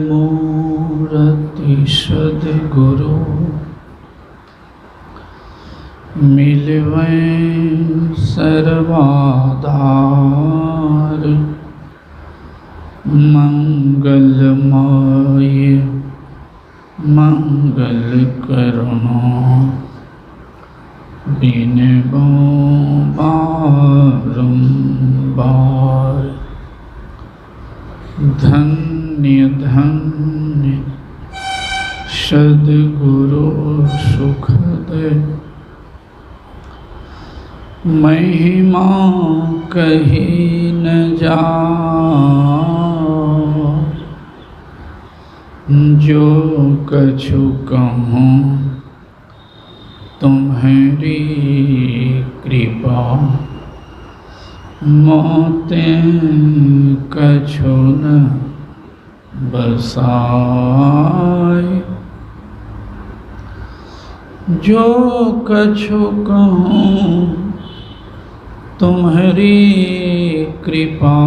मूर्ति सद्गुरु मिलवैं सर्वाधार, मंगलमय मंगल करुणा बिनबो बारंबार। धन्य धन्य सद्गुरु सुखद, महिमा कही न जाए। जो कछु कहूँ तुम्हारी कृपा, मोते कछु न बसाए। जो कछु कहूँ तुम्हारी कृपा,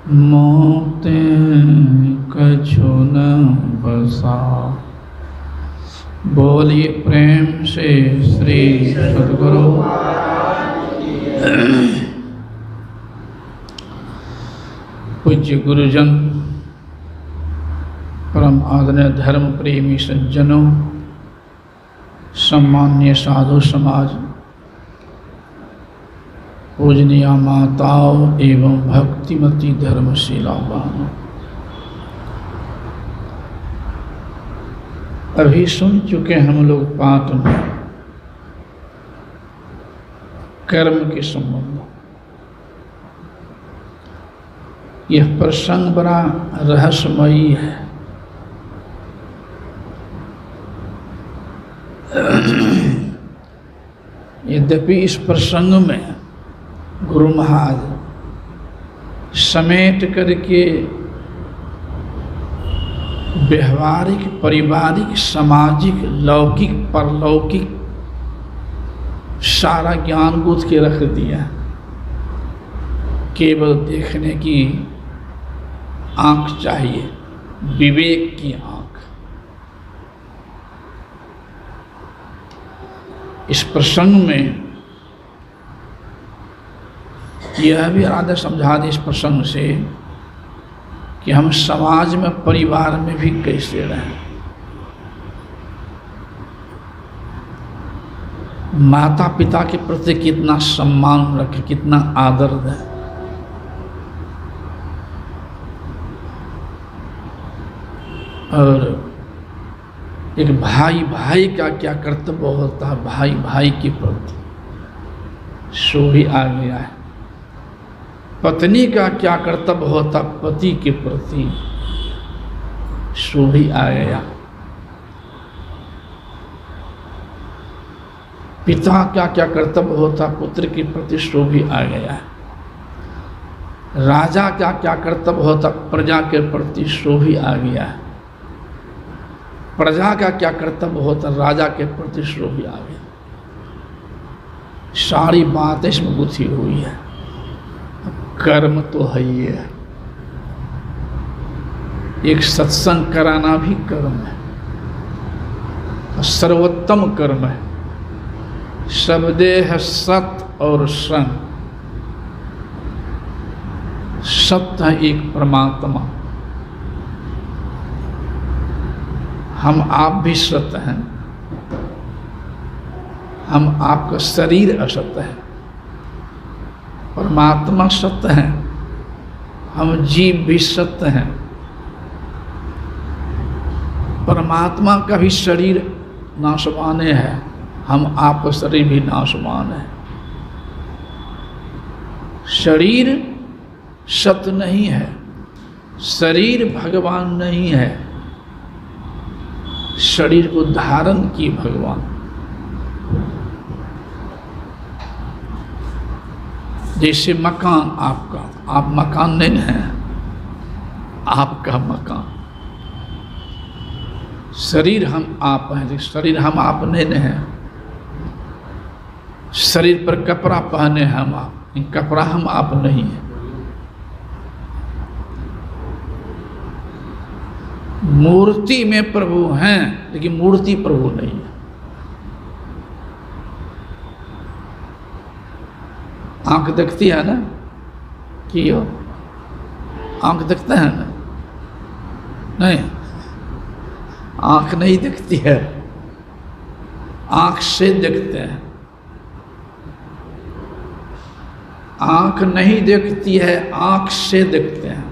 मोते कछु न बसा। बोलिए प्रेम से श्री सद्गुरु। पूज्य गुरुजन, परम आदरणीय धर्म प्रेमी सज्जनों, सम्मान्य साधु समाज, पूजनीय माताओं एवं भक्तिमती धर्मशीला बहनों, अभी सुन चुके हम लोग पाठ में कर्म के संबंध। यह प्रसंग बड़ा रहस्यमयी है। यद्यपि इस प्रसंग में गुरु महाराज समेट करके व्यवहारिक, पारिवारिक, सामाजिक, लौकिक, परलौकिक सारा ज्ञान गूंथ के रख दिया। केवल देखने की आंख चाहिए, विवेक की आंख। इस प्रसंग में यह भी आदर समझा दे इस प्रसंग से कि हम समाज में, परिवार में भी कैसे रहें। माता पिता के प्रति कितना सम्मान रखें, कितना आदर दें। और एक भाई भाई का क्या कर्तव्य होता है, भाई भाई के प्रति, सो भी आ गया है। पत्नी का क्या कर्तव्य होता पति के प्रति, सो भी आ गया। पिता का क्या कर्तव्य होता पुत्र के प्रति, सो भी आ गया। राजा का क्या कर्तव्य होता प्रजा के प्रति, सो भी आ गया। प्रजा का क्या कर्तव्य होता राजा के प्रति, सो भी आ गया। सारी बातें इसमें गुथी हुई है। कर्म तो है ही है। एक सत्संग कराना भी कर्म है, सर्वोत्तम कर्म है। शब्दे है सत और संग। सत्य है एक परमात्मा। हम आप भी सत्य हैं, हम आपका शरीर असत्य है। परमात्मा सत्य है, हम जीव भी सत्य हैं। परमात्मा का भी शरीर नाशवान है, हम आपका शरीर भी नाशवान है। शरीर सत्य नहीं है, शरीर भगवान नहीं है। शरीर को धारण किए भगवान। जैसे मकान आपका, आप मकान नहीं हैं, आपका मकान। शरीर हम आप हैं, शरीर हम आप नहीं हैं। शरीर पर कपड़ा पहने हम आप, कपड़ा हम आप नहीं है। मूर्ति में प्रभु हैं लेकिन मूर्ति प्रभु नहीं है। आंख दिखती है ना कि हो, आंख दिखता है ना? नहीं, आंख नहीं दिखती है, आंख से दिखते हैं। आंख नहीं दिखती है, आंख से दिखते हैं।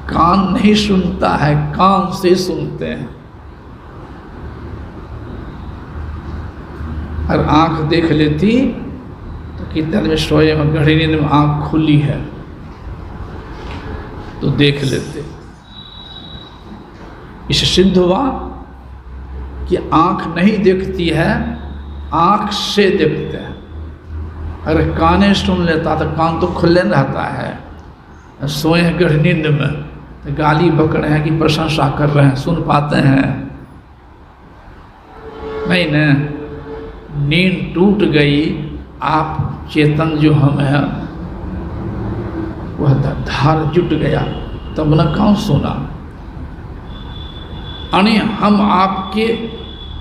कान नहीं सुनता है, कान से सुनते हैं। और आंख देख लेती तो कितने आदमी सोए में गहरी नींद में आंख खुली है तो देख लेते। इसे सिद्ध हुआ कि आंख नहीं देखती है, आंख से देखते हैं। अगर काने सुन लेता तो कान तो खुले रहता है। सोए हैं गहरी नींद में तो गाली बकड़े हैं कि प्रशंसा कर रहे हैं, सुन पाते हैं नहीं न? नींद टूट गई, आप चेतन जो हम हैं वह धार जुट गया, तब न कौन सुना। यानी हम आपके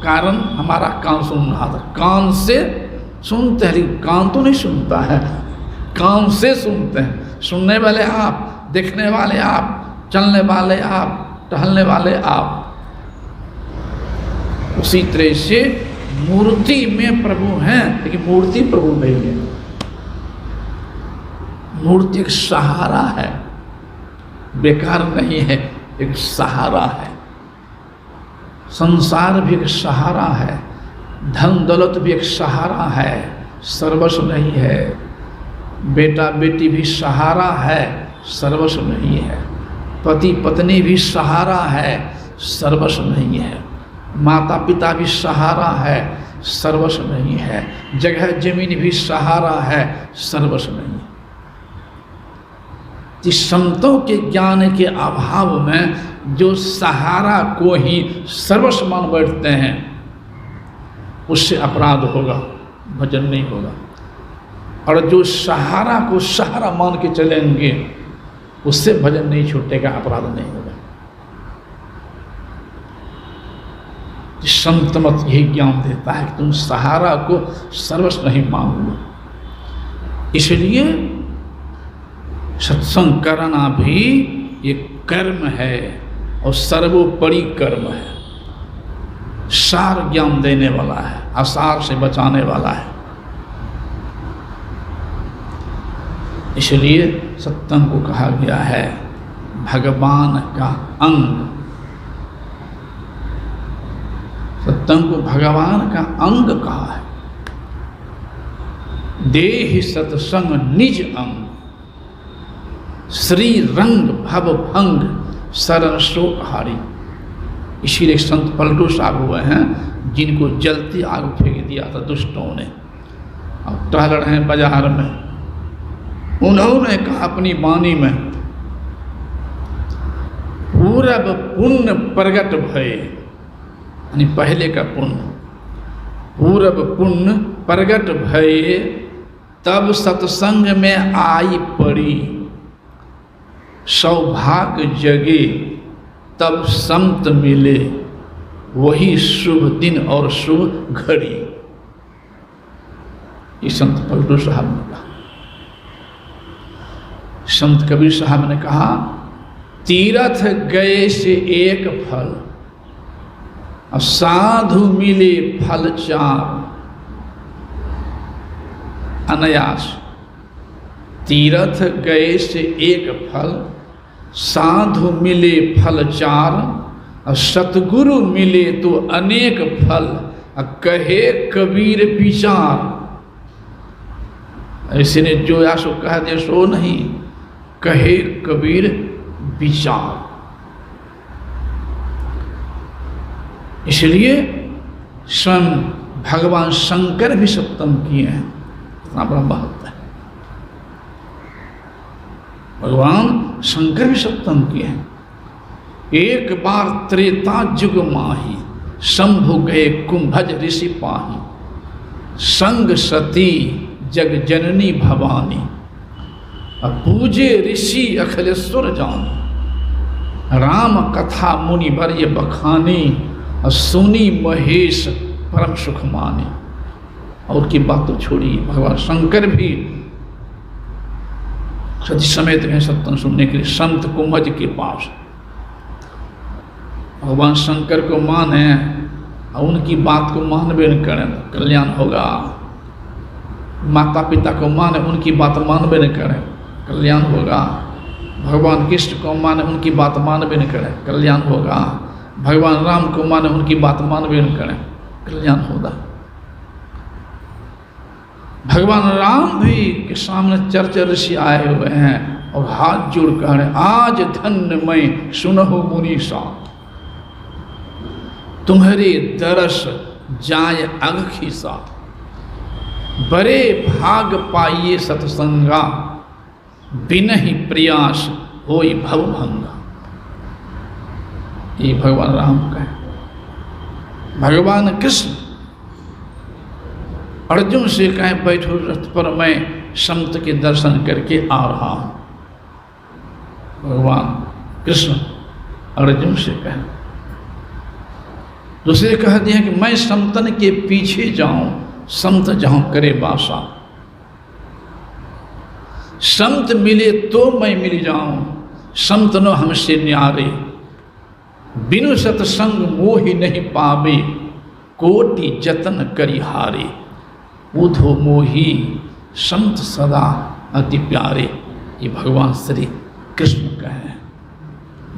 कारण हमारा कान सुन रहा था। कान से सुनते हैं लेकिन कान तो नहीं सुनता है, कान से सुनते हैं। सुनने वाले आप, देखने वाले आप, चलने वाले आप, टहलने वाले आप। उसी तरह से मूर्ति में प्रभु हैं लेकिन मूर्ति प्रभु नहीं है। मूर्ति एक सहारा है, बेकार नहीं है, एक सहारा है। संसार भी एक सहारा है, धन दौलत भी एक सहारा है, सर्वस्व नहीं है। बेटा बेटी भी सहारा है, सर्वस्व नहीं है। पति पत्नी भी सहारा है, सर्वस्व नहीं है। माता पिता भी सहारा है, सर्वस्व नहीं है। जगह जमीन भी सहारा है, सर्वस्व नहीं है। इस संतों के ज्ञान के अभाव में जो सहारा को ही सर्वस्व मान बैठते हैं उससे अपराध होगा, भजन नहीं होगा। और जो सहारा को सहारा मान के चलेंगे उससे भजन नहीं छूटेगा, अपराध नहीं होगा। संत मत यही ज्ञान देता है कि तुम सहारा को सर्वस्व नहीं मान लो। इसलिए सत्संग करना भी एक कर्म है और सर्वोपरि कर्म है। सार ज्ञान देने वाला है, असार से बचाने वाला है। इसलिए सत्संग को कहा गया है भगवान का अंग। सत्संग को भगवान का अंग कहा है। देहि सत्संग निज अंग, श्री रंग भव भंग शरण शोक हारी। इसीलिए संत पलटू साहब हुए हैं जिनको जलती आग फेंक दिया था दुष्टों ने, और टहल रहे हैं बाजार में। उन्होंने कहा अपनी वाणी में, पूरब पुण्य प्रगट भय, यानी पहले का पुण्य, पूरब पुण्य प्रगट भय, तब सत्संग में आई पड़ी, सौभाग्य जगे तब संत मिले, वही शुभ दिन और शुभ घड़ी। ये संत पलटू साहब ने कहा। संत कबीर साहब ने कहा, तीर्थ गए से एक फल, और साधु मिले फल चार। अनायास तीर्थ गए से एक फल, साधु मिले फल चार, और सतगुरु मिले तो अनेक फल, कहे कबीर विचार। ऐसे ने जो या सो कह दे सो नहीं, कहे कबीर विचार। इसलिए स्वयं भगवान शंकर भी सत्संग किए हैं। इतना बड़ा महत्व है। भगवान शंकर भी सत्संग किए हैं। एक बार त्रेता जुग माही, शंभु गए कुंभज ऋषि पाही, संग सती जग जननी भवानी, पूजे ऋषि अखिलेश्वर जानी। राम कथा मुनि वर्य बखानी और सुनी महेश परम सुख माने। और की बात तो छोड़िए, भगवान शंकर भी सती समेत गए सत्संग सुनने के लिए संत कुंभज के पास। भगवान शंकर को माने और उनकी बात को मानवे न करें तो कल्याण होगा। माता पिता को माने, उनकी बात मानवे न करें कल्याण होगा। भगवान कृष्ण को माने, उनकी बात मानवे न करें कल्याण होगा। भगवान राम को माने, उनकी बात मानवे न करें कल्याण होगा। भगवान राम भी के सामने चर्चा ऋषि आए हुए हैं और हाथ जोड़ कह रहे, आज धन्य मैं सुनहु मुनीसा, तुम्हारे दरस जाय अगखीसा, बड़े भाग पाइए सत्संगा, बिनहि प्रयास होई भवभंगा। ये भगवान राम का है। भगवान कृष्ण अर्जुन से कहे, बैठो रथ पर, मैं संत के दर्शन करके आ रहा हूं। भगवान कृष्ण अर्जुन से कहे। दूसरे कह दिया कि मैं संतन के पीछे जाऊं, संत जहां करे बासा। संत मिले तो मैं मिल जाऊं, संत न हमसे न्यारे। बिनु सत्संग मोहि नहीं पावे, कोटि जतन करी हारे। उधो मोही संत सदा अति प्यारे। ये भगवान श्री कृष्ण का है।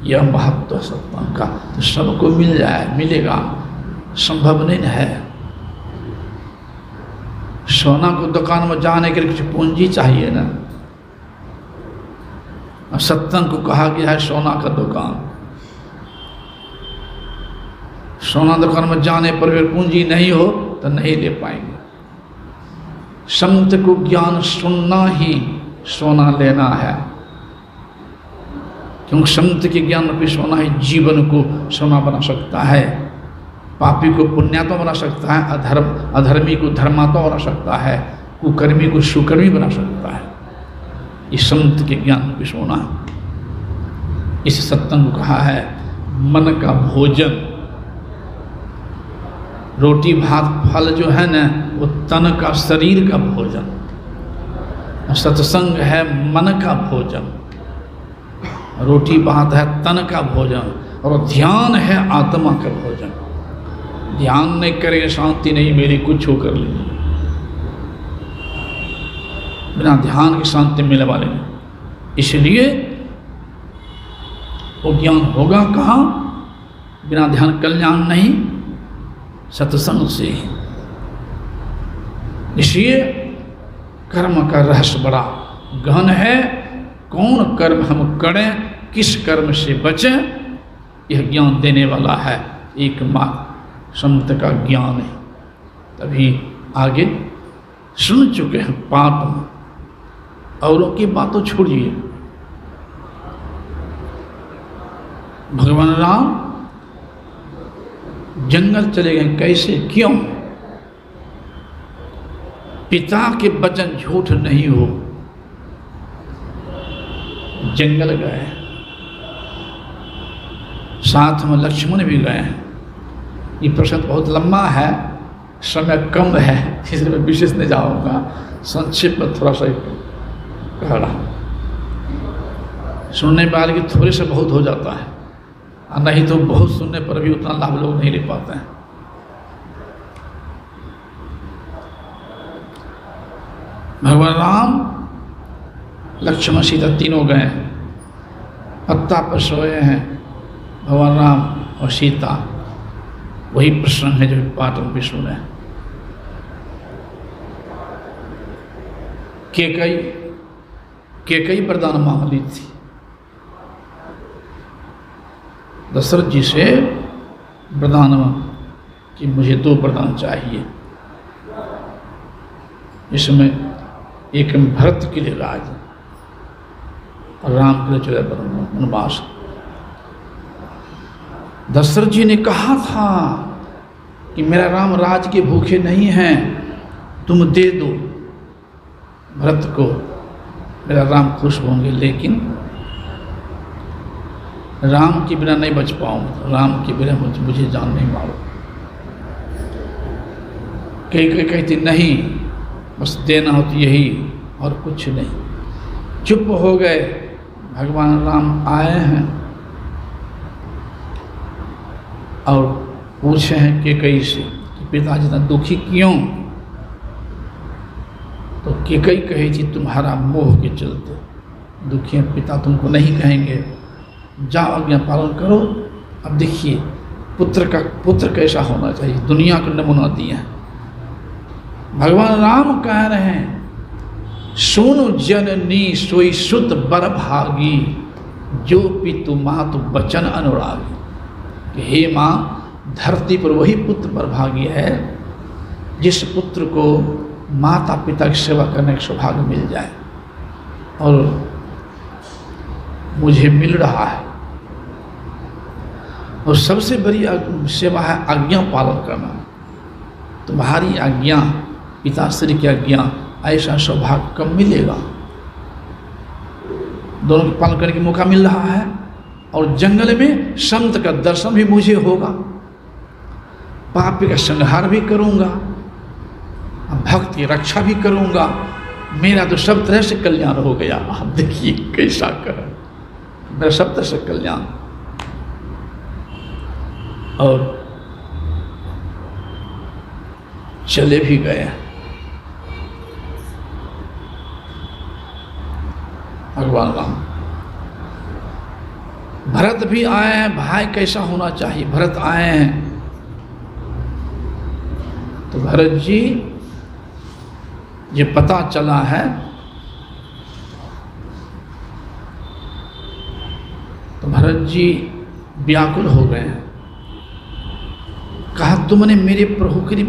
यह महत्व सत्संग का तो सबको मिल जाए, मिलेगा संभव नहीं है। सोना को दुकान में जाने के लिए कुछ पूंजी चाहिए ना। सत्संग को कहा गया है सोना का दुकान। सोना दुकान में जाने पर अगर पूंजी नहीं हो तो नहीं ले पाएंगे। संत को ज्ञान सुनना ही सोना लेना है, क्योंकि संत के ज्ञान पे सोना ही जीवन को सोना बना सकता है। पापी को पुण्यात्मा बना सकता है, अधर्मी को धर्मात्मा बना सकता है, कुकर्मी को सुकर्मी बना सकता है। इस संत के ज्ञान पे सोना है। इस सत्संग को कहा है मन का भोजन। रोटी भात फल जो है ना, वो तन का शरीर का भोजन। सत्संग है मन का भोजन। रोटी भात है तन का भोजन और ध्यान है आत्मा का भोजन। ध्यान नहीं करेंगे शांति नहीं मेरी, कुछ हो कर लीजिए। बिना ध्यान की शांति मिलने वाले नहीं। इसलिए वो ज्ञान होगा कहाँ? बिना ध्यान कल्याण नहीं, सत्संग से। इसलिए कर्म का रहस्य बड़ा गहन है। कौन कर्म हम करें, किस कर्म से बचें, यह ज्ञान देने वाला है एकमात्र संत का ज्ञान है। तभी आगे सुन चुके हैं पाठ में, औरों की बातों छोड़िए। भगवान राम जंगल चले गए। कैसे, क्यों? पिता के वचन झूठ नहीं हो। जंगल गए, साथ में लक्ष्मण भी गए। ये प्रसंग बहुत लंबा है, समय कम है, इसलिए मैं विशेष नहीं जाऊंगा। संक्षिप्त में थोड़ा सा कह रहा। सुनने वाले की थोड़े से बहुत हो जाता है, नहीं तो बहुत सुनने पर भी उतना लाभ लोग नहीं ले पाते हैं। भगवान राम लक्ष्मण सीता तीनों गए, पत्ता पर सोए हैं भगवान राम और सीता। वही प्रसंग है जो पाठ में भी सुने। केकई वरदान मांग ली थी दशरथ जी से, वरदान कि मुझे 2 वरदान चाहिए। इसमें एक भरत के लिए राज और राम के लिए 14 वनवास। दशरथ जी ने कहा था कि मेरा राम राज के भूखे नहीं हैं, तुम दे दो भरत को, मेरा राम खुश होंगे। लेकिन राम के बिना नहीं बच पाऊँ, राम के बिना मुझे जान नहीं मारो। कई कहती नहीं, बस देना हो तो यही और कुछ नहीं। चुप हो गए। भगवान राम आए हैं और पूछे हैं कैकई से कि पिताजी इतना दुखी क्यों? तो कैकई कही थी तुम्हारा मोह के चलते दुखी है। पिता तुमको नहीं कहेंगे, जाओ आज्ञा पालन करो। अब देखिए पुत्र कैसा होना चाहिए, दुनिया को नमूना दिए हैं। भगवान राम कह रहे हैं सुनु जननी सोई सुत बर भागी, जो पितु मातु बचन अनुरागी। कि हे माँ, धरती पर वही पुत्र बरभागी है जिस पुत्र को माता पिता की सेवा करने का सौभाग्य मिल जाए, और मुझे मिल रहा है। और सबसे बड़ी सेवा है आज्ञा पालन करना। तुम्हारी आज्ञा, पिताश्री की आज्ञा, ऐसा सौभाग्य कब मिलेगा? दोनों के पालन करने का मौका मिल रहा है, और जंगल में संत का दर्शन भी मुझे होगा, पापी का संहार भी करूंगा, भक्त की रक्षा भी करूंगा। मेरा तो सब तरह से कल्याण हो गया। आप देखिए कैसा कर, मेरा सब तरह से कल्याण। और चले भी गए। भगवान राम। भरत भी आए हैं, भाई कैसा होना चाहिए। भरत आए हैं तो भरत जी ये पता चला है तो भरत जी व्याकुल हो गए हैं। कहा तुमने मेरे प्रभु के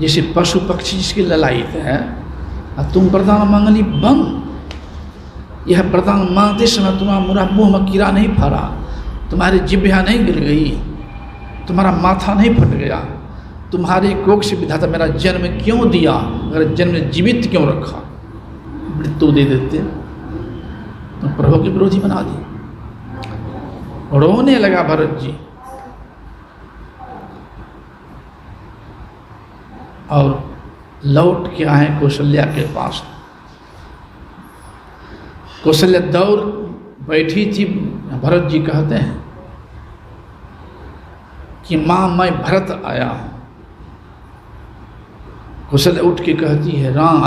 जैसे पशु पक्षी जिसकी ललायत है, तुम वरदान मांगली बन। यह वरदान मांगते समय तुम्हारा मुंह में कीड़ा नहीं फरा, तुम्हारी जिह्वा नहीं गिर गई, तुम्हारा माथा नहीं फट गया, तुम्हारे कोख से विधाता मेरा जन्म क्यों दिया? अगर जन्म जीवित क्यों रखा? मृत्यु दे देते तो प्रभु के विरोधी बना दिए। रोने लगा भरत जी और लौट के आए कौशल्या के पास। कौशल्या दौड़ बैठी थी। भरत जी कहते हैं कि माँ मैं भरत आया हूँ। कौशल्या उठ के कहती है राम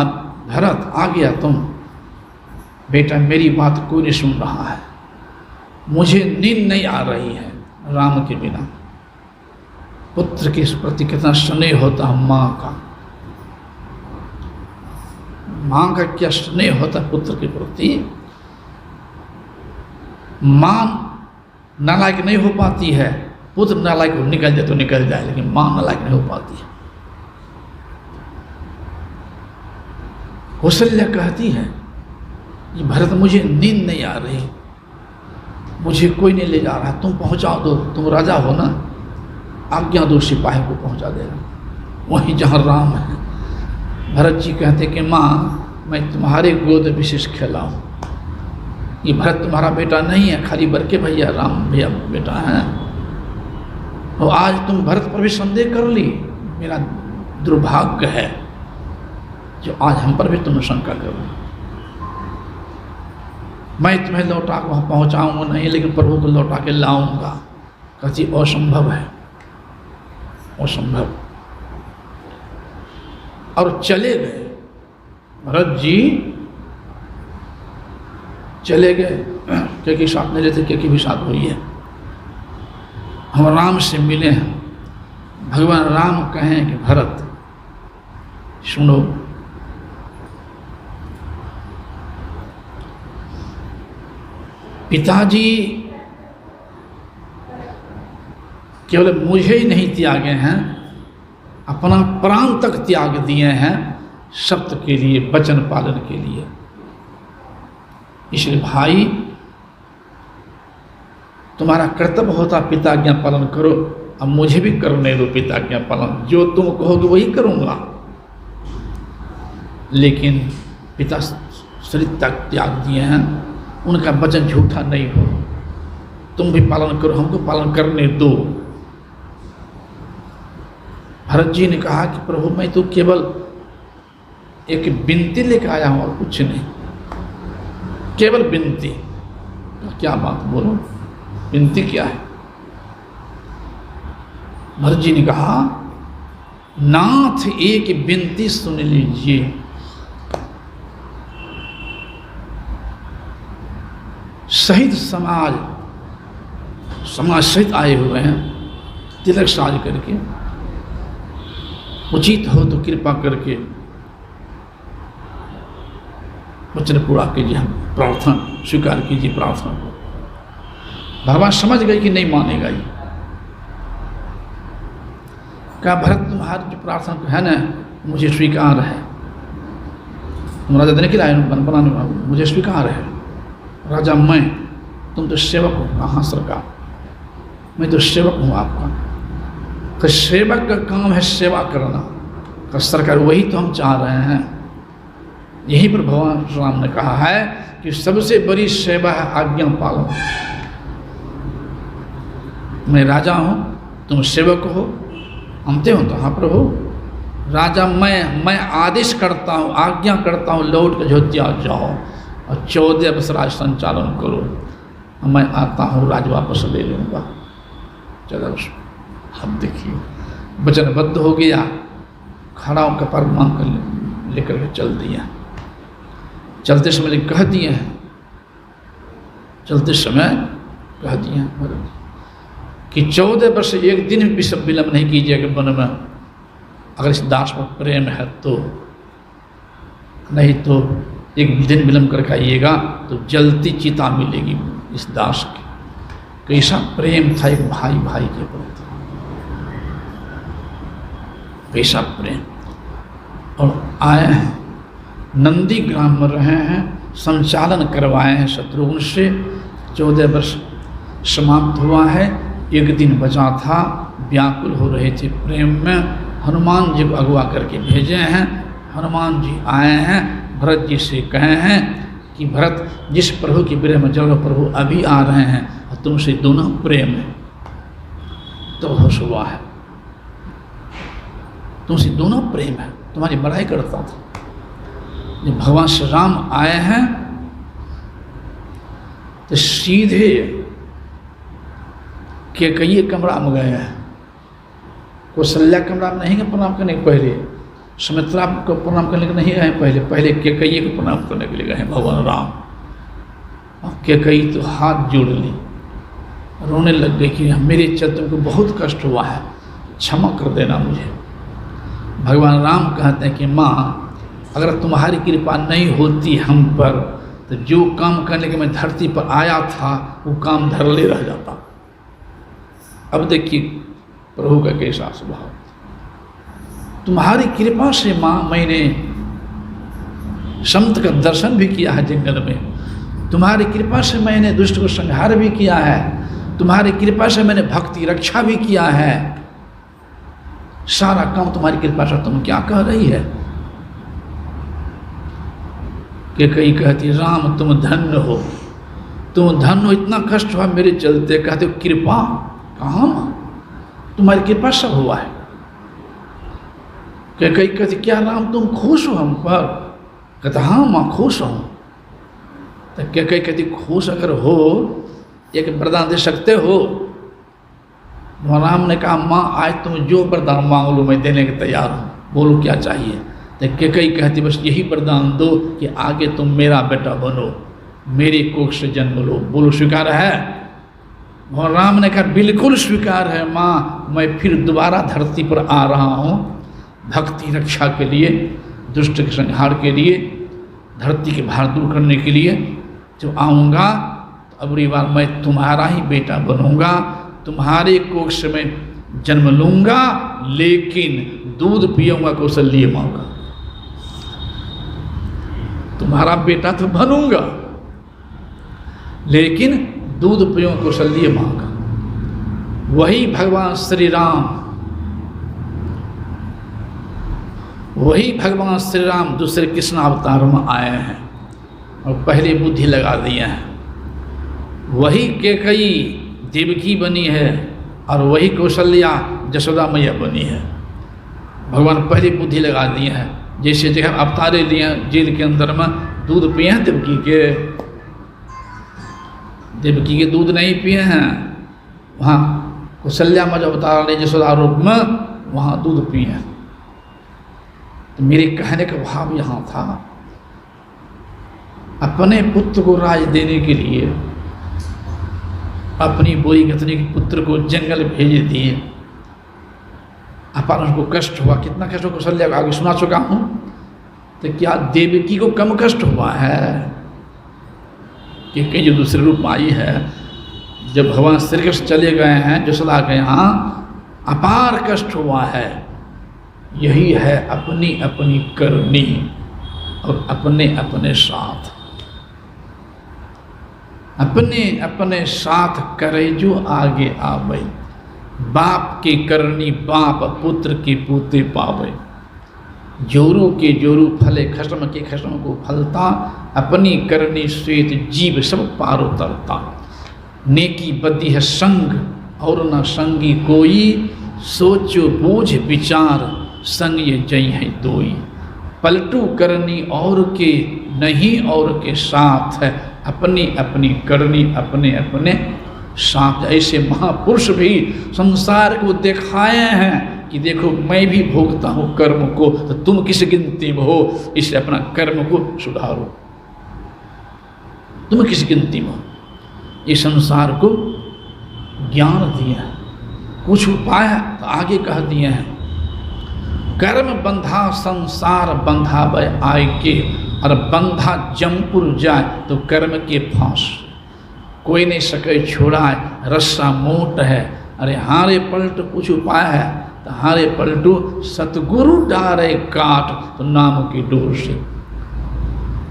भरत आ गया तुम? बेटा मेरी बात कोई नहीं सुन रहा है, मुझे नींद नहीं आ रही है। राम के बिना पुत्र के प्रति कितना स्नेह होता है माँ का। माँ का क्या स्नेह होता है पुत्र के प्रति। माँ नालायक नहीं हो पाती है, पुत्र नालायक निकल जाए तो निकल जाए, लेकिन माँ नालायक नहीं हो पाती है। कौशल्या कहती है कि भरत मुझे नींद नहीं आ रही, मुझे कोई नहीं ले जा रहा, तुम पहुंचा दो, तुम राजा हो ना, आज्ञा दो सिपाही को पहुंचा देना वहीं जहाँ राम है। भरत जी कहते कि माँ मैं तुम्हारे गोद विशेष खेला हूँ, ये भरत तुम्हारा बेटा नहीं है, खाली बरके भैया राम भैया बेटा है। और आज तुम भरत पर भी संदेह कर ली, मेरा दुर्भाग्य है जो आज हम पर भी तुम शंका कर ली। मैं तुम्हें लौटा के वहाँ पहुँचाऊँगा नहीं, लेकिन प्रभु को लौटा के लाऊंगा। कहती असंभव है, असंभव। और चले गए भरत जी, चले गए। क्योंकि साथ में रहते, क्योंकि भी साथ हुई है। हम राम से मिले हैं। भगवान राम कहें कि भरत सुनो, पिताजी केवल मुझे ही नहीं त्यागे हैं, अपना प्राण तक त्याग दिए हैं सत्य के लिए, वचन पालन के लिए। इसलिए भाई तुम्हारा कर्तव्य होता पिता आज्ञा पालन करो, अब मुझे भी करने दो पिता आज्ञा पालन, जो तुम कहोगे वही करूँगा। लेकिन पिता शरीर तक त्याग दिए हैं, उनका वचन झूठा नहीं हो। तुम भी पालन करो, हमको पालन करने दो। भरत जी ने कहा कि प्रभु मैं तो केवल एक विनती लेकर आया हूँ और कुछ नहीं, केवल विनती। क्या बात बोलो, विनती क्या है? भरत जी ने कहा नाथ एक विनती सुन लीजिए। शहीद समाज सहित आए हुए हैं, तिलक साज करके, उचित हो तो कृपा करके वचन पूरा कीजिए, हम प्रार्थना स्वीकार कीजिए प्रार्थना को। भगवान समझ गए कि नहीं मानेगा ये। कहा भरत तुम्हारी जो प्रार्थना है ना मुझे स्वीकार है, तुम राजा देने के लिए बनाने वाले, मुझे स्वीकार है। राजा मैं, तुम तो सेवक हो। कहाँ सरकार, मैं तो सेवक हूँ आपका। तो सेवक का काम है सेवा करना। तो सरकार वही तो हम चाह रहे हैं। यहीं पर भगवान राम ने कहा है कि सबसे बड़ी सेवा है आज्ञा पालन। मैं राजा हूँ, तुम सेवक हो, अंते हो तो हाँ प्रभु। राजा मैं आदेश करता हूँ, आज्ञा करता हूँ, लौट के अयोध्या जाओ और 14 वर्ष राज संचालन करो। मैं आता हूँ, राज वापस ले लूँगा। 14 वर्ष। अब देखिए वचनबद्ध हो गया, खड़ा होकर कपार मांग कर लेकर के चल दिया। चलते समय कह दिए हैं, चलते समय कह दिए हैं कि 14 वर्ष एक दिन भी सब विलम्ब नहीं कीजिएगा वन में, अगर इस दास पर प्रेम है तो, नहीं तो एक दिन विलम्ब करके आइएगा तो जलती चिता मिलेगी इस दास की। कैसा प्रेम था एक भाई भाई के प्रति, कैसा प्रेम। और आए हैं नंदी ग्राम में रहे हैं, संचालन करवाए हैं शत्रुघ्न से। 14 वर्ष समाप्त हुआ है, एक दिन बचा था, व्याकुल हो रहे थे प्रेम में। हनुमान जी को अगवा करके भेजे हैं। हनुमान जी आए हैं, भरत जी से कहे हैं कि भरत जिस प्रभु की विरह में जल प्रभु अभी आ रहे हैं और तुमसे दोनों प्रेम है, तो होश हुआ है, तुमसे दोनों प्रेम है, तुम्हारी बड़ाई करता था। जब भगवान श्री राम आए हैं तो सीधे कैकेयी कमरा में गए हैं। कौशल्या कमरा में नहीं गए प्रणाम करने के पहले, सुमित्रा को प्रणाम करने के नहीं गए पहले कैकेयी को प्रणाम करने के लिए गए भगवान राम। और कैकेयी तो हाथ जोड़ ली, रोने लग गई कि मेरे चलते को बहुत कष्ट हुआ है, क्षमा कर देना मुझे। भगवान राम कहते हैं कि माँ अगर तुम्हारी कृपा नहीं होती हम पर तो जो काम करने के मैं धरती पर आया था वो काम धरले रह जाता। अब देखिए प्रभु का कैसा स्वभाव। तुम्हारी कृपा से माँ मैंने संत का दर्शन भी किया है जंगल में, तुम्हारी कृपा से मैंने दुष्ट को संहार भी किया है, तुम्हारी कृपा से मैंने भक्ति रक्षा भी किया है। सारा काम तुम्हारी कृपा से। तुम क्या कह रही है? कि कई कहती राम तुम धन्य हो, तुम धन्य हो, इतना कष्ट हुआ मेरे चलते। कहते हो कृपा, कहाँ माँ, तुम्हारी कृपा सब हुआ है। कि कई कहती क्या राम तुम खुश हो हम पर? कहते हाँ माँ खुश हो। तो क्या कई कहती खुश अगर हो एक वरदान दे सकते हो? राम ने कहा माँ आज तुम जो वरदान मांग लो मैं देने के तैयार हूँ, बोलो क्या चाहिए। तो कैकेयी कहती बस यही वरदान दो कि आगे तुम मेरा बेटा बनो, मेरी कोख से जन्म लो। बोलो स्वीकार है? और राम ने कहा बिल्कुल स्वीकार है माँ, मैं फिर दोबारा धरती पर आ रहा हूँ भक्ति रक्षा के लिए, दुष्ट के संहार के लिए, धरती के भार दूर करने के लिए। जब आऊँगा तो अगली बार मैं तुम्हारा ही बेटा बनूँगा, तुम्हारे कोख से मैं जन्म लूँगा, लेकिन दूध पियूँगा कौशल्य माँ का। तुम्हारा बेटा तो बनूंगा लेकिन दूध पियूँ कौशल्य माँ का। वही भगवान श्री राम, वही भगवान श्री राम दूसरे कृष्ण अवतार में आए हैं और पहले बुद्धि लगा दिए हैं। वही कैकेयी देवकी बनी है और वही कौशल्या यशोदा मैया बनी है। भगवान पहले बुद्धि लगा दिए हैं, जैसे जगह अवतारे लिए जेल के अंदर में दूध पिए हैं देवकी के दूध नहीं पिए हैं, वहाँ कौशल्या में जो अवतार ने यशोदा रूप में वहाँ दूध पिए हैं। तो मेरे कहने का भाव यहाँ था, अपने पुत्र को राज देने के लिए अपनी बोरी गतनी के पुत्र को जंगल भेज दिए। अपन उनको कष्ट हुआ, कितना कष्ट हुआ कौशल्या को आगे सुना चुका हूँ। तो क्या देवकी को कम कष्ट हुआ है कि कहीं जो दूसरे रूप में आई है? जब भगवान श्री कृष्ण चले गए हैं यशोदा के यहाँ, अपार कष्ट हुआ है। यही है अपनी अपनी करनी और अपने अपने साथ, अपने अपने साथ करे जो आगे आवे। बाप के करनी बाप पुत्र के पूते पावे। जोरू के जोरू फले खसम के खसम को फलता। अपनी करनी श्वेत जीव सब पार उतरता। नेकी बदी है संग और न संगी कोई। सोचो बूझ विचार संग ये जई है दोई। पलटू करनी और के नहीं और के साथ है। अपनी अपनी करनी अपने अपने साथ। ऐसे महापुरुष भी संसार को दिखाए हैं कि देखो मैं भी भोगता हूँ कर्म को, तो तुम किस गिनती में हो, इसलिए अपना कर्म को सुधारो। तुम किस गिनती में हो, ये संसार को ज्ञान दिया। कुछ उपाय तो आगे कह दिए हैं। कर्म बंधा संसार बंधा वै आय के, और बंधा जमपुर जाए तो कर्म के फांस। कोई नहीं सके छोड़ाए रस्सा मोट है। अरे हारे पलट कुछ उपाय है तो हारे पलटू सतगुरु डारे काट तो नाम की डोर से।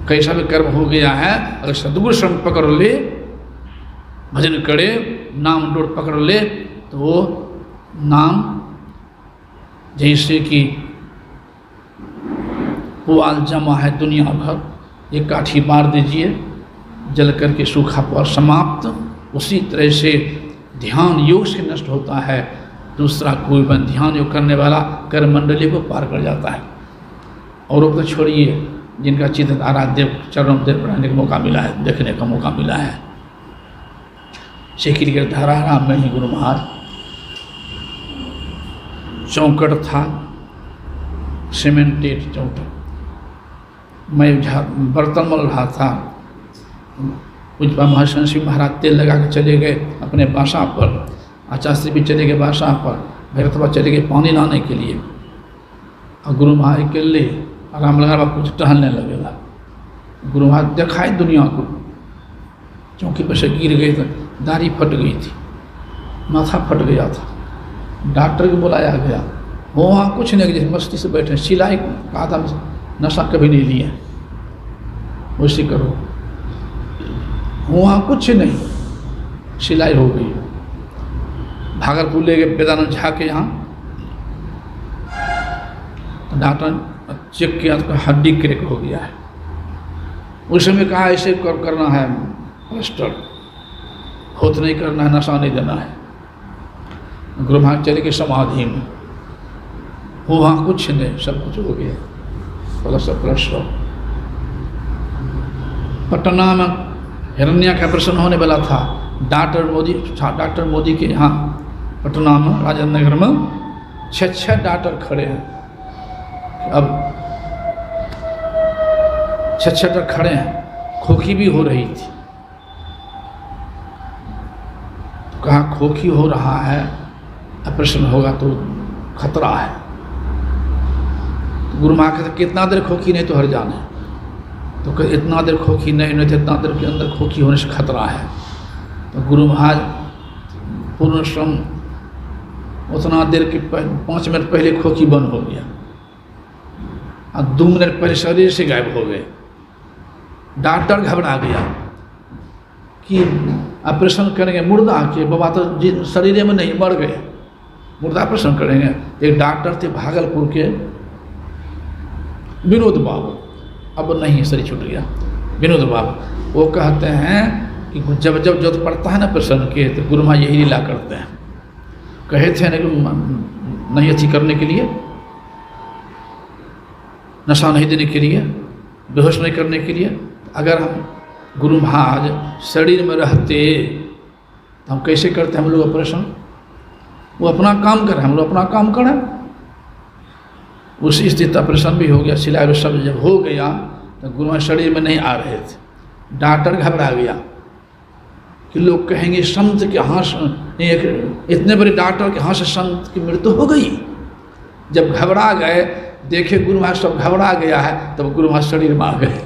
कैसा भी कर्म हो गया है, अगर सतगुरु शरण पकड़ ले, भजन करे, नाम डोर पकड़ ले, तो वो नाम जैसे कि पुआल जमा है दुनिया भर, एक काठी मार दीजिए जल करके सूखा पर समाप्त। उसी तरह से ध्यान योग से नष्ट होता है। दूसरा कोई बन ध्यान योग करने वाला कर्म मंडली को पार कर जाता है। और तो छोड़िए जिनका चित्त आराध्य चरणों में पढ़ाने का मौका मिला है, देखने का मौका मिला है। शेखिर के धाराराम में ही गुरु महाराज चौकट था, सीमेंटेड चौकट। मैं बर्तन मल रहा था, पूज्य महर्षि सिंह महाराज तेल लगा के चले गए अपने बासा पर। आचार्य श्री भी चले गए बासा पर, भैरतवा चले गए पानी लाने के लिए। और गुरु महाराज के लिए आराम लगा, कुछ टहलने लगेगा। गुरु महाराज दिखाई दुनिया को, चौकी पर से गिर गए तो दाढ़ी फट गई थी, माथा फट गया था। डॉक्टर को बुलाया गया, वहाँ कुछ नहीं, जैसे मस्ती से बैठे। सिलाई का आधा नशा कभी नहीं लिया, वैसे करो। वहाँ कुछ नहीं, सिलाई हो गई। भागलपुर ले गए वेदानंद झा के यहाँ, तो डॉक्टर चेक किया तो हड्डी क्रैक हो गया है। उस समय कहा ऐसे करना है, प्लास्टर होत नहीं करना है, नशा नहीं देना है। गुरु महाराज चले गए समाधि में, वहाँ कुछ नहीं, सब कुछ हो गया। प्लस पटना में हिरण्या का प्रश्न होने वाला था। डॉक्टर मोदी के यहाँ पटना में राजेंद्र नगर में 6 डॉक्टर खड़े हैं। अब 6 डॉक्टर खड़े हैं, खोखी भी हो रही थी। तो कहा खोखी हो रहा है, ऑपरेशन होगा तो खतरा है। गुरु महाराज कहते कितना देर खोखी नहीं तो हर जाना है। तो कहते इतना देर खोखी नहीं तो इतना देर के अंदर खोखी होने से खतरा है। तो गुरु महाराज पूर्ण श्रम उतना देर के 5 मिनट पहले खोखी बंद हो गया और 2 मिनट पहले शरीर से गायब हो गए। डॉक्टर घबरा गया कि ऑपरेशन करेंगे मुर्दा के, बाबा तो शरीर में नहीं, मर गए, मुर्दा ऑपरेशन करेंगे। एक डॉक्टर थे भागलपुर के विनोद बाबू, अब नहीं शरीर छूट गया, विनोद बाबू। वो कहते हैं कि जब जब जरूरत पड़ता है ना प्रसन्न के, तो गुरु महाराज यही लीला करते हैं। कहे थे नहीं अच्छी करने के लिए, नशा नहीं देने के लिए, बेहोश नहीं करने के लिए। अगर हम गुरु महाराज शरीर में रहते तो हम कैसे करते हम लोग ऑपरेशन? वो अपना काम करें, हम लोग अपना काम करें। उसी स्थिति ऑपरेशन भी हो गया, सिलाई सब जब हो गया तो गुरु महाराज शरीर में नहीं आ रहे थे। डॉक्टर घबरा गया कि लोग कहेंगे संत के हाथ, इतने बड़े डॉक्टर के हाथ से संत की मृत्यु हो गई। जब घबरा गए, देखे गुरु महाराज सब घबरा गया है, तब गुरु महाराज शरीर में आ गए,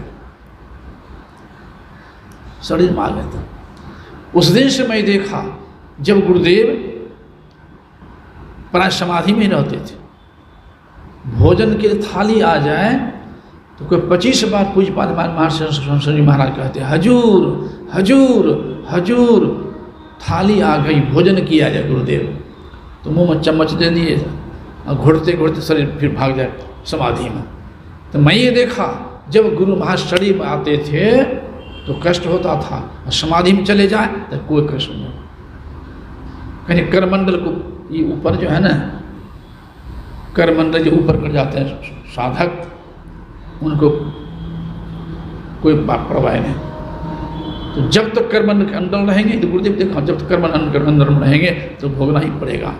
शरीर में आ गए। तो उस दिन से मैं देखा, जब गुरुदेव प्राय समाधि में रहते थे, भोजन के थाली आ जाए तो कोई 25 बार पूज्यपाद महाराज महाराज कहते हजूर हजूर हजूर, थाली आ गई, भोजन किया जाए गुरुदेव, तो मुंह में चम्मच दे दिए और घुटते घुटते शरीर फिर भाग जाए समाधि में। तो मैं ये देखा, जब गुरु महाराज शरीर में आते थे तो कष्ट होता था, और समाधि में चले जाए तो कोई कष्ट नहीं। कहीं करमंडल को ये ऊपर जो है ना, करमंडल जो ऊपर कर जाते हैं साधक, उनको कोई परवाह नहीं। तो जब तक कर्मंडल के अंदर रहेंगे, तो गुरुदेव देखो, जब तक कर्मंडल के अंदर में रहेंगे तो भोगना ही पड़ेगा।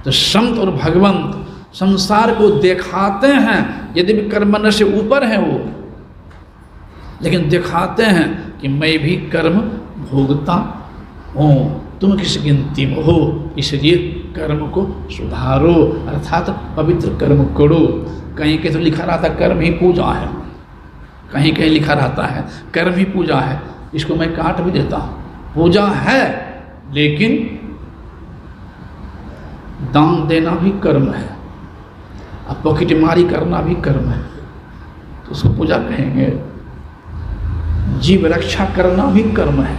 तो संत और भगवंत संसार को दिखाते हैं, यदि भी कर्मंडल से ऊपर है वो, लेकिन दिखाते हैं कि मैं भी कर्म भोगता हूँ, तुम किस गिनती में हो, इसलिए कर्म को सुधारो, अर्थात पवित्र कर्म करो। कहीं कहीं तो लिखा रहता है कर्म ही पूजा है, कहीं कहीं लिखा रहता है कर्म ही पूजा है। इसको मैं काट भी देता हूँ, पूजा है लेकिन दान देना भी कर्म है, अब पॉकेटमारी करना भी कर्म है, तो उसको पूजा कहेंगे। जीव रक्षा करना भी कर्म है,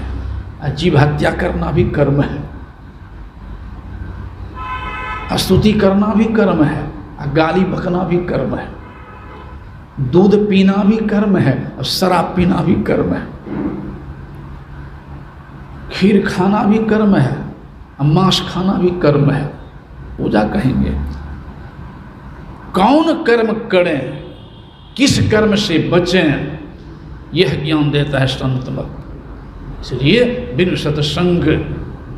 जीव हत्या करना भी कर्म है, स्तुति करना भी कर्म है, गाली बकना भी कर्म है, दूध पीना भी कर्म है, और शराब पीना भी कर्म है, खीर खाना भी कर्म है, और मांस खाना भी कर्म है, पूजा कहेंगे। कौन कर्म करें, किस कर्म से बचें, यह ज्ञान देता है संत लोग। इसलिए बिनु सत्संग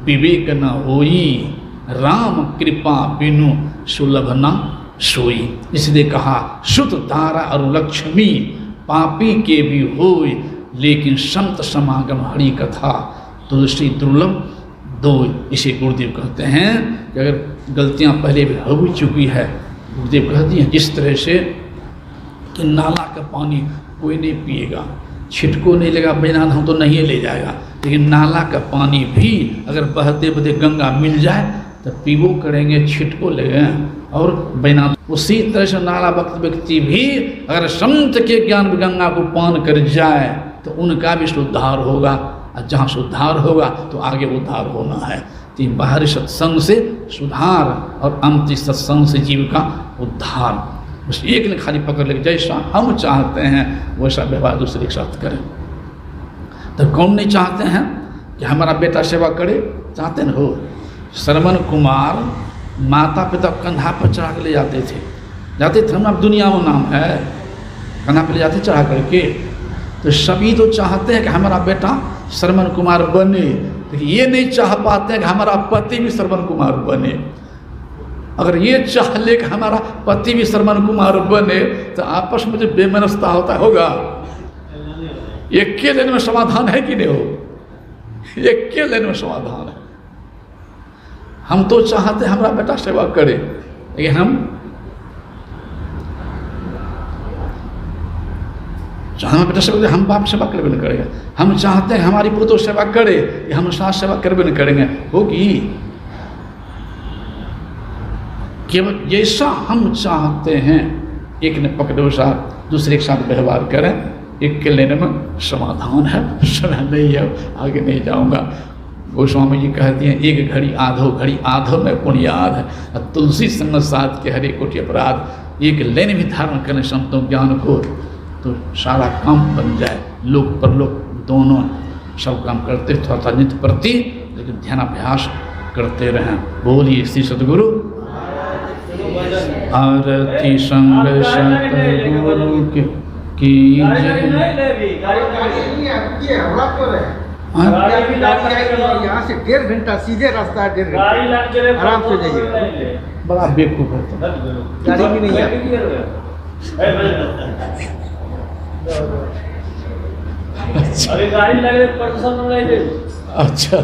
विवेक न होई, राम कृपा बिनु सुलभ न सोई। इसलिए कहा सुत तारा और लक्ष्मी पापी के भी होय, लेकिन संत समागम हरि कथा तुलसी दुर्लभ दो। इसे गुरुदेव कहते हैं कि अगर गलतियां पहले भी हो चुकी है, गुरुदेव कहती हैं जिस तरह से कि नाला का पानी कोई नहीं पिएगा, छिटको नहीं लेगा, बैनाथ हम तो नहीं ले जाएगा, लेकिन नाला का पानी भी अगर बहते बहते गंगा मिल जाए तो पीबो करेंगे, छिटको लेंगे और बैनाथ। उसी तरह से नाला भक्त व्यक्ति भी अगर संत के ज्ञान गंगा को पान कर जाए तो उनका भी सुधार होगा, और जहाँ सुधार होगा तो आगे उद्धार होना है। तो बाहरी सत्संग से सुधार और अंतिम सत्संग से जीव का उद्धार। बस एक ने खाली पकड़ ले, जैसा हम चाहते हैं वैसा व्यवहार दूसरे के साथ करें। तो कौन नहीं चाहते हैं कि हमारा बेटा सेवा करे, चाहते न हो। श्रवण कुमार माता पिता कंधा पर चढ़ा कर ले जाते थे, हम अब दुनिया में नाम है, कंधा पर ले जाते चढ़ा करके। तो सभी तो चाहते हैं कि हमारा बेटा श्रवण कुमार बने, लेकिन ये नहीं चाह पाते हैं कि हमारा पति भी श्रवण कुमार बने। अगर ये चाह ले कि हमारा पति भी श्रवण कुमार बने तो आपस में जो बेमनस्ता होगा, एक के लेने में समाधान है कि नहीं हो, एक के लेने में समाधान है। हम तो चाहते हैं हमारा बेटा सेवा करे, लेकिन हम हमारा बेटा सेवा करे, हम बाप सेवा करबे नहीं करेंगे। हम चाहते हैं हमारी पुत्र सेवा करे, हम सास सेवा करबे नहीं करेंगे, होगी। केवल जैसा हम चाहते हैं, एक ने पकड़ो साथ दूसरे के साथ व्यवहार करें, एक के लेने में समाधान है। समय नहीं है, आगे नहीं जाऊंगा। गोस्वामी जी कहते हैं एक घड़ी आधो में पुण्याद है, तुलसी संग साथ के हरे कोटि अपराध। एक लेन भी धारण करें संतों ज्ञान को तो सारा काम बन जाए, लोक परलोक दोनों। सब काम करते थोड़ा था नित्य प्रति, लेकिन ध्यानाभ्यास करते रहें। बोलिए श्री सद्गुरु आरती संग सतगुरु की यहाँ से 1.5 घंटा सीधे रास्ता है, 1.5 घंटा आराम से जाइए। बड़ा बेवकूफ है, गाड़ी भी नहीं है। अच्छा गाड़ी लगे परसों अच्छा